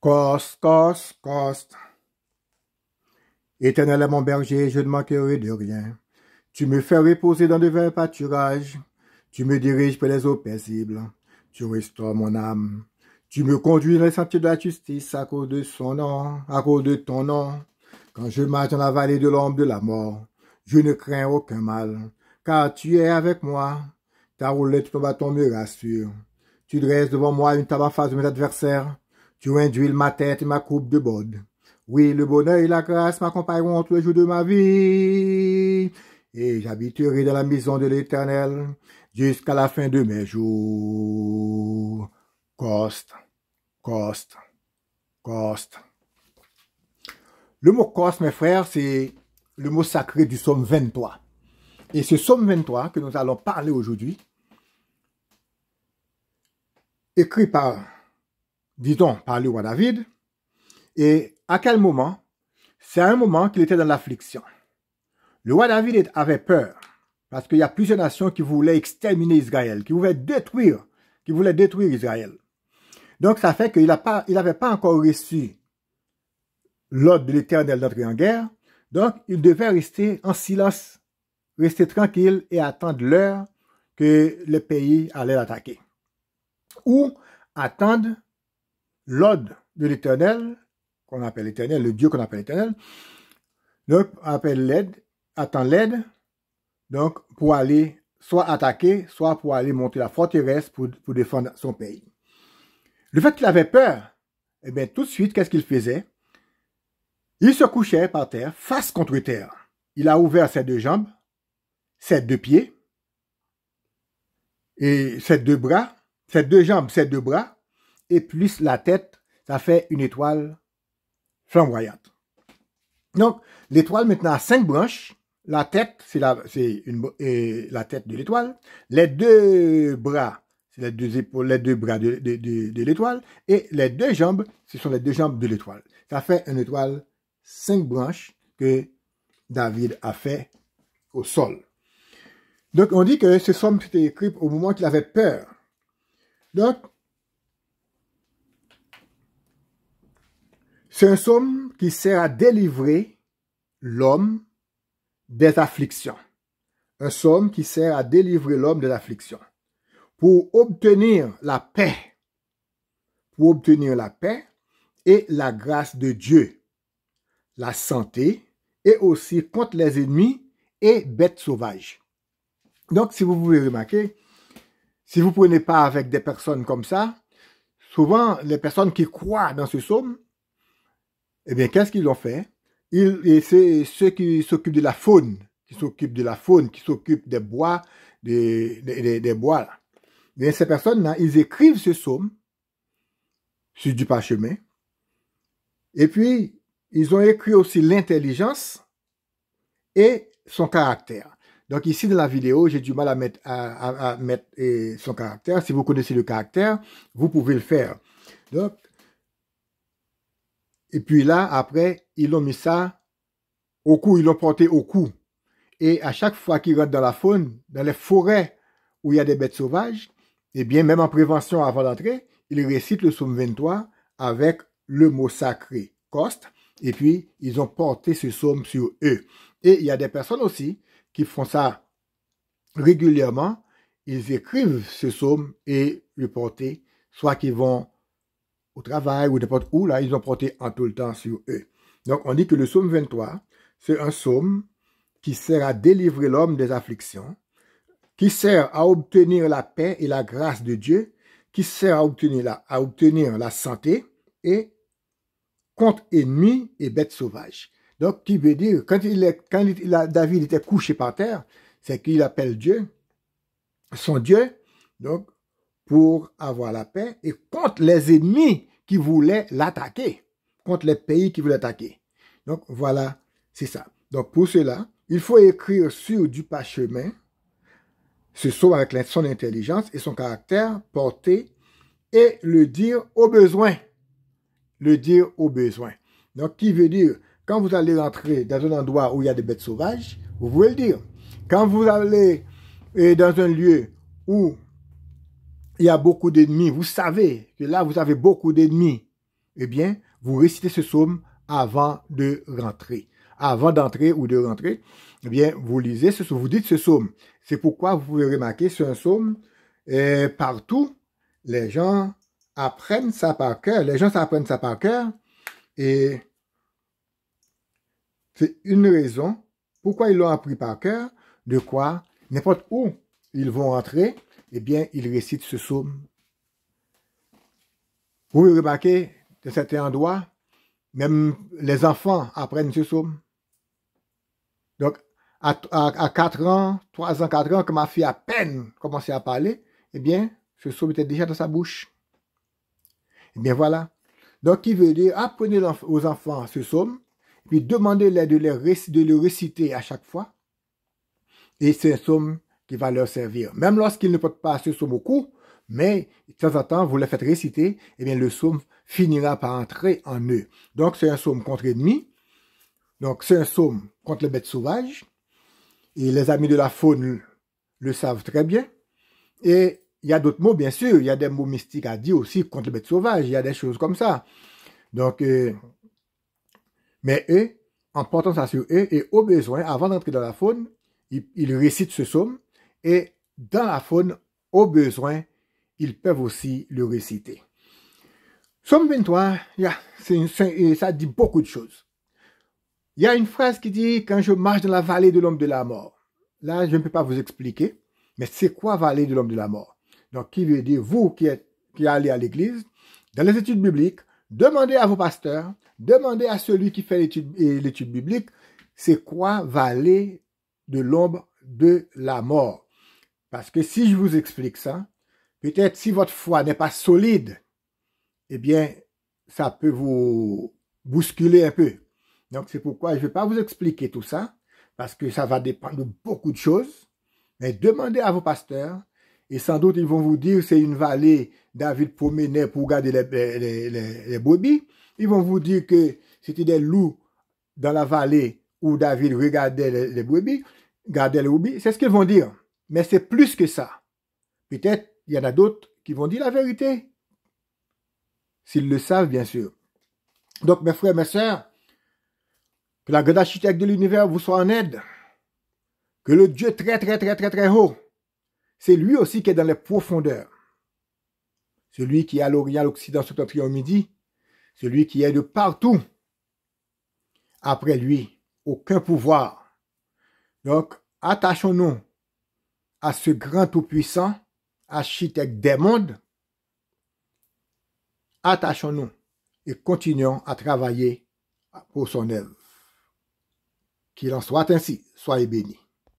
Coste. Éternel est mon berger, je ne manquerai de rien. Tu me fais reposer dans de verts pâturages. Tu me diriges par les eaux paisibles. Tu restaures mon âme. Tu me conduis dans les sentiers de la justice à cause de son nom, à cause de ton nom. Quand je marche dans la vallée de l'ombre de la mort, je ne crains aucun mal, car tu es avec moi. Ta roulette, ton bâton me rassure. Tu dresses devant moi une table en face de mes adversaires. Tu induis ma tête et ma coupe de bode. Oui, le bonheur et la grâce m'accompagneront tous les jours de ma vie. Et j'habiterai dans la maison de l'Éternel jusqu'à la fin de mes jours. Coste. Le mot coste, mes frères, c'est le mot sacré du psaume 23. Et ce psaume 23 que nous allons parler aujourd'hui, écrit par, disons, par le roi David, et à quel moment? C'est à un moment qu'il était dans l'affliction. Le roi David avait peur, parce qu'il y a plusieurs nations qui voulaient exterminer Israël, qui voulaient détruire Israël. Donc ça fait qu'il n'avait pas encore reçu l'ordre de l'Éternel d'entrer en guerre, donc il devait rester en silence, rester tranquille et attendre l'heure que le pays allait l'attaquer. Ou attendre l'ordre de l'Éternel, qu'on appelle l'Éternel, le Dieu qu'on appelle l'Éternel, donc attend l'aide, donc pour aller soit attaquer, soit pour aller monter la forteresse pour défendre son pays. Le fait qu'il avait peur, eh bien tout de suite, qu'est-ce qu'il faisait? Il se couchait par terre, face contre terre. Il a ouvert ses deux jambes, ses deux pieds, et ses deux bras, ses deux jambes, ses deux bras, et plus la tête, ça fait une étoile flamboyante. Donc, l'étoile maintenant a 5 branches. La tête, c'est la tête de l'étoile. Les deux bras, c'est les deux épaules, les deux bras de l'étoile. Et les deux jambes, ce sont les deux jambes de l'étoile. Ça fait une étoile 5 branches que David a fait au sol. Donc, on dit que ce psaume était écrit au moment qu'il avait peur. Donc, c'est un psaume qui sert à délivrer l'homme des afflictions. Un psaume qui sert à délivrer l'homme des afflictions. Pour obtenir la paix. Pour obtenir la paix et la grâce de Dieu. La santé et aussi contre les ennemis et bêtes sauvages. Donc, si vous pouvez remarquer, si vous ne prenez pas avec des personnes comme ça, souvent, les personnes qui croient dans ce psaume, eh bien, qu'est-ce qu'ils ont fait? C'est ceux qui s'occupent de la faune, qui s'occupent des bois, des bois. Là. Mais ces personnes-là, ils écrivent ce psaume sur du parchemin. Et puis, ils ont écrit aussi l'intelligence et son caractère. Donc ici, dans la vidéo, j'ai du mal à mettre son caractère. Si vous connaissez le caractère, vous pouvez le faire. Donc, et puis là, après, ils l'ont mis ça au cou, ils l'ont porté au cou. Et à chaque fois qu'ils rentrent dans la faune, dans les forêts où il y a des bêtes sauvages, eh bien, même en prévention avant d'entrer, ils récitent le psaume 23 avec le mot sacré, coste, et puis ils ont porté ce psaume sur eux. Et il y a des personnes aussi qui font ça régulièrement, ils écrivent ce psaume et le portent, soit qu'ils vont au travail ou n'importe où, là, ils ont porté en tout le temps sur eux. Donc, on dit que le psaume 23, c'est un psaume qui sert à délivrer l'homme des afflictions, qui sert à obtenir la paix et la grâce de Dieu, qui sert à obtenir la santé et contre ennemis et bêtes sauvages. Donc, qui veut dire, David était couché par terre, c'est qu'il appelle Dieu, son Dieu, donc, pour avoir la paix et contre les ennemis qui voulaient l'attaquer, contre les pays qui voulaient l'attaquer. Donc, voilà, c'est ça. Donc, pour cela, il faut écrire sur du parchemin ce psaume avec son intelligence et son caractère porté et le dire au besoin. Le dire au besoin. Donc, qui veut dire, quand vous allez rentrer dans un endroit où il y a des bêtes sauvages, vous pouvez le dire. Quand vous allez dans un lieu où il y a beaucoup d'ennemis, vous savez que là, vous avez beaucoup d'ennemis eh bien, vous récitez ce psaume avant de rentrer. Avant d'entrer ou de rentrer, eh bien, vous lisez ce psaume, vous dites ce psaume. C'est pourquoi vous pouvez remarquer sur un psaume, partout, les gens apprennent ça par cœur. Les gens s'apprennent ça par cœur. Et c'est une raison pourquoi ils l'ont appris par cœur, de quoi, n'importe où ils vont entrer, eh bien, ils récitent ce psaume. Vous pouvez remarquer, de certains endroits, même les enfants apprennent ce psaume. Donc, à 4 ans, 3 ans, 4 ans, quand ma fille a peine commencé à parler, eh bien, ce psaume était déjà dans sa bouche. Eh bien, voilà. Donc, il veut dire, apprenez aux enfants ce psaume, puis demandez-leur de le réciter à chaque fois. Et c'est un psaume qui va leur servir. Même lorsqu'ils ne portent pas ce psaume au cou, mais de temps en temps, vous le faites réciter, eh bien, le psaume finira par entrer en eux. Donc, c'est un psaume contre l'ennemi. Donc, c'est un psaume contre les bêtes sauvages. Et les amis de la faune le savent très bien. Et il y a d'autres mots, bien sûr. Il y a des mots mystiques à dire aussi contre les bêtes sauvages. Il y a des choses comme ça. Donc, mais eux, en portant ça sur eux, et au besoin, avant d'entrer dans la faune, ils récitent ce psaume. Et dans la faune, au besoin, ils peuvent aussi le réciter. Psaume 23, ça dit beaucoup de choses. Il y a une phrase qui dit « Quand je marche dans la vallée de l'homme de la mort ». Là, je ne peux pas vous expliquer, mais c'est quoi vallée de l'homme de la mort? Donc, qui veut dire, vous qui allez à l'église, dans les études bibliques, demandez à vos pasteurs, demandez à celui qui fait l'étude biblique, c'est quoi vallée de l'ombre de la mort? Parce que si je vous explique ça, peut-être si votre foi n'est pas solide, eh bien, ça peut vous bousculer un peu. Donc, c'est pourquoi je ne vais pas vous expliquer tout ça, parce que ça va dépendre de beaucoup de choses. Mais demandez à vos pasteurs, et sans doute ils vont vous dire c'est une vallée, David promenait pour garder les brebis. Ils vont vous dire que c'était des loups dans la vallée où David regardait les brebis, gardait les brebis. C'est ce qu'ils vont dire. Mais c'est plus que ça. Peut-être il y en a d'autres qui vont dire la vérité. S'ils le savent, bien sûr. Donc, mes frères, mes sœurs, que la grande architecte de l'univers vous soit en aide. Que le Dieu très, très, très, très, très haut, c'est lui aussi qui est dans les profondeurs. Celui qui est à l'Orient, à l'Occident, septentrion, au Midi. Celui qui est de partout. Après lui, aucun pouvoir. Donc, attachons-nous à ce grand tout-puissant, architecte des mondes. Attachons-nous et continuons à travailler pour son œuvre. Qu'il en soit ainsi. Soyez bénis.